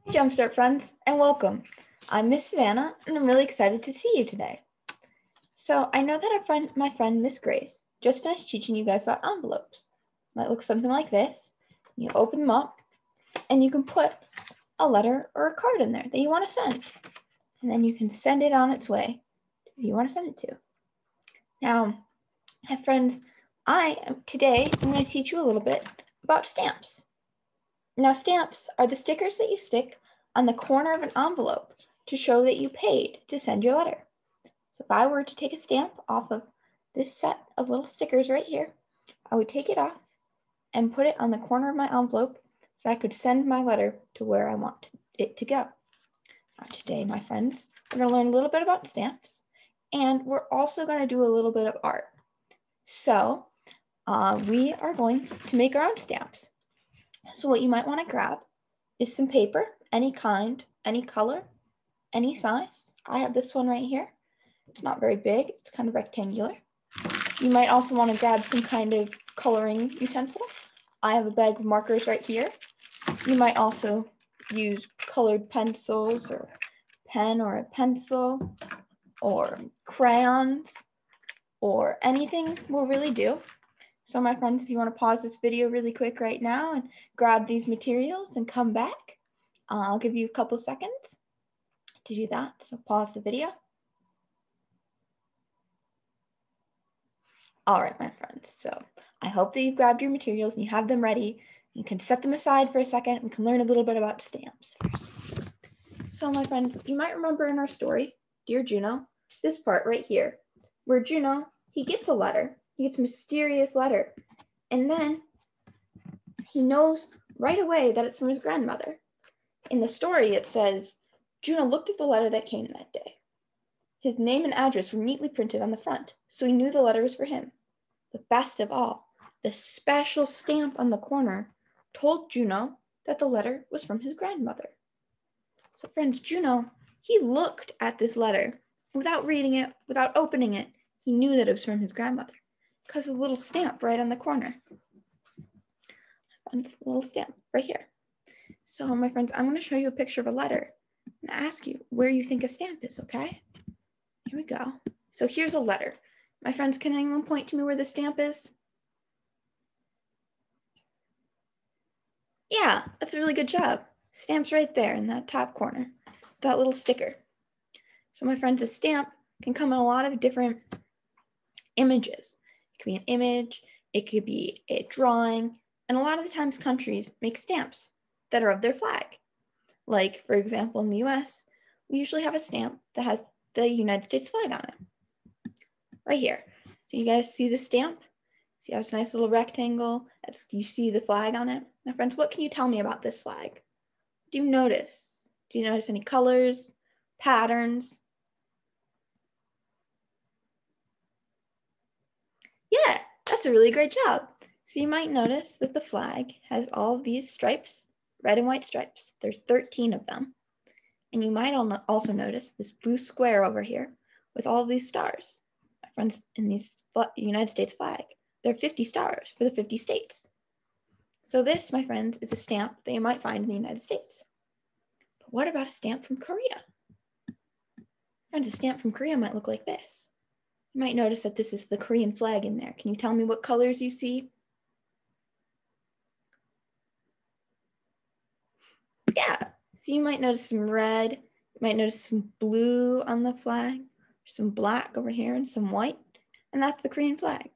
Hey Jumpstart friends, and welcome. I'm Miss Savannah, and I'm really excited to see you today. So I know that my friend Miss Grace just finished teaching you guys about envelopes. It might look something like this. You open them up, and you can put a letter or a card in there that you want to send. And then you can send it on its way if you want to send it to. Now, my friends, today I'm going to teach you a little bit about stamps. Now, stamps are the stickers that you stick on the corner of an envelope to show that you paid to send your letter. So if I were to take a stamp off of this set of little stickers right here, I would take it off and put it on the corner of my envelope so I could send my letter to where I want it to go. Now, today, my friends, we're going to learn a little bit about stamps, and we're also going to do a little bit of art. So we are going to make our own stamps. So what you might want to grab is some paper, any kind, any color, any size. I have this one right here. It's not very big, it's kind of rectangular. You might also want to grab some kind of coloring utensil. I have a bag of markers right here. You might also use colored pencils or pen or a pencil or crayons or anything will really do. So my friends, if you want to pause this video really quick right now and grab these materials and come back, I'll give you a couple seconds to do that. So pause the video. All right, my friends. So I hope that you've grabbed your materials and you have them ready. You can set them aside for a second and we can learn a little bit about stamps first. So my friends, you might remember in our story, Dear Juno, this part right here, where Juno, he gets a letter. He gets a mysterious letter. And then he knows right away that it's from his grandmother. In the story, it says, Juno looked at the letter that came that day. His name and address were neatly printed on the front, so he knew the letter was for him. But best of all, the special stamp on the corner told Juno that the letter was from his grandmother. So friends, Juno, he looked at this letter. Without reading it, without opening it, he knew that it was from his grandmother because of the little stamp right on the corner. And a little stamp right here. So my friends, I'm going to show you a picture of a letter and ask you where you think a stamp is, okay? Here we go. So here's a letter. My friends, can anyone point to me where the stamp is? Yeah, that's a really good job. Stamp's right there in that top corner, that little sticker. So my friends, a stamp can come in a lot of different images. It could be an image, it could be a drawing, and a lot of the times countries make stamps that are of their flag. Like, for example, in the US, we usually have a stamp that has the United States flag on it. Right here. So you guys see the stamp? See how it's a nice little rectangle? You see the flag on it? Now friends, what can you tell me about this flag? Do you notice? Do you notice any colors, patterns? Yeah, that's a really great job. So you might notice that the flag has all of these stripes, red and white stripes. There's 13 of them. And you might also notice this blue square over here with all of these stars. My friends, in this United States flag, there are 50 stars for the 50 states. So this, my friends, is a stamp that you might find in the United States. But what about a stamp from Korea? Friends, a stamp from Korea might look like this. You might notice that this is the Korean flag in there. Can you tell me what colors you see? Yeah, so you might notice some red, you might notice some blue on the flag, some black over here and some white, and that's the Korean flag.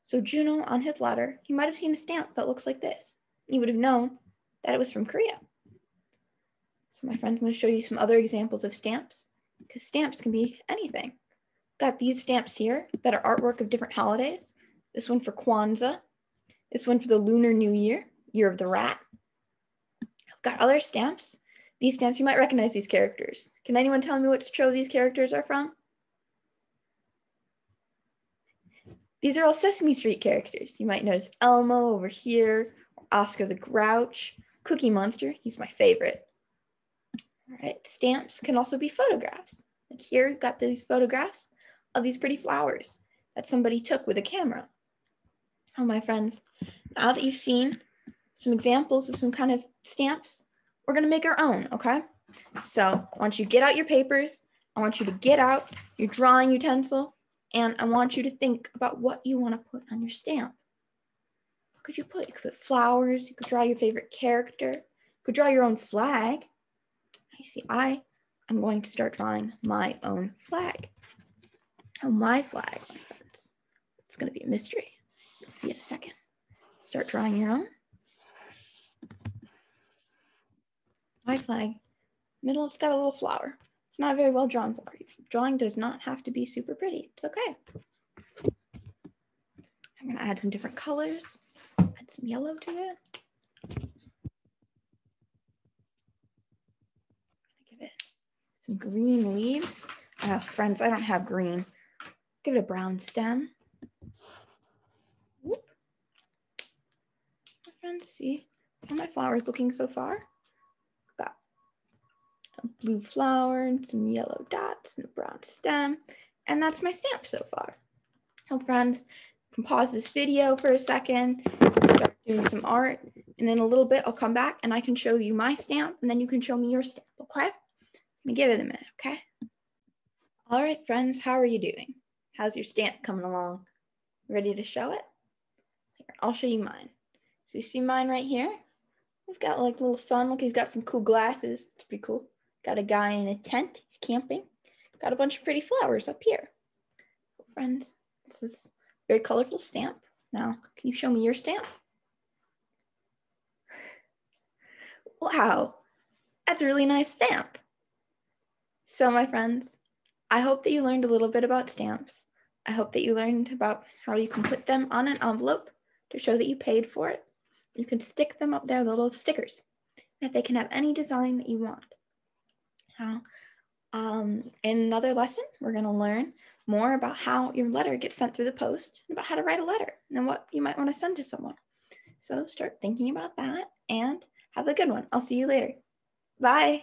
So Juno, on his letter, he might have seen a stamp that looks like this. He would have known that it was from Korea. So my friends, I'm going to show you some other examples of stamps, because stamps can be anything. Got these stamps here that are artwork of different holidays. This one for Kwanzaa, this one for the Lunar New Year, Year of the Rat. I've got other stamps. These stamps, you might recognize these characters. Can anyone tell me which show these characters are from? These are all Sesame Street characters. You might notice Elmo over here, Oscar the Grouch, Cookie Monster, he's my favorite. All right, stamps can also be photographs. Like here, we've got these photographs of these pretty flowers that somebody took with a camera. Oh, my friends, now that you've seen some examples of some kind of stamps, we're gonna make our own, okay? So I want you to get out your papers. I want you to get out your drawing utensil, and I want you to think about what you want to put on your stamp. What could you put? You could put flowers. You could draw your favorite character. You could draw your own flag. I see. I'm going to start drawing my own flag. Oh, my flag, my friends. It's going to be a mystery. Let's see in a second. Start drawing your own. My flag. Middle, it's got a little flower. It's not a very well drawn flower. Drawing does not have to be super pretty. It's okay. I'm going to add some different colors. Add some yellow to it. Give it some green leaves. Friends, I don't have green. Give it a brown stem. Whoop. My friends, see how my flower is looking so far? Got a blue flower and some yellow dots and a brown stem. And that's my stamp so far. Well, friends, you can pause this video for a second, start doing some art, and in a little bit, I'll come back and I can show you my stamp, and then you can show me your stamp, okay? Let me give it a minute, okay? All right, friends, how are you doing? How's your stamp coming along? Ready to show it? Here, I'll show you mine. So you see mine right here? We've got like a little sun. Look, he's got some cool glasses. It's pretty cool. Got a guy in a tent. He's camping. Got a bunch of pretty flowers up here. Friends, this is a very colorful stamp. Now, can you show me your stamp? Wow, that's a really nice stamp. So my friends, I hope that you learned a little bit about stamps. I hope that you learned about how you can put them on an envelope to show that you paid for it. You can stick them up there, little stickers, that they can have any design that you want. Now, in another lesson, we're going to learn more about how your letter gets sent through the post, and about how to write a letter, and what you might want to send to someone. So start thinking about that, and have a good one. I'll see you later. Bye.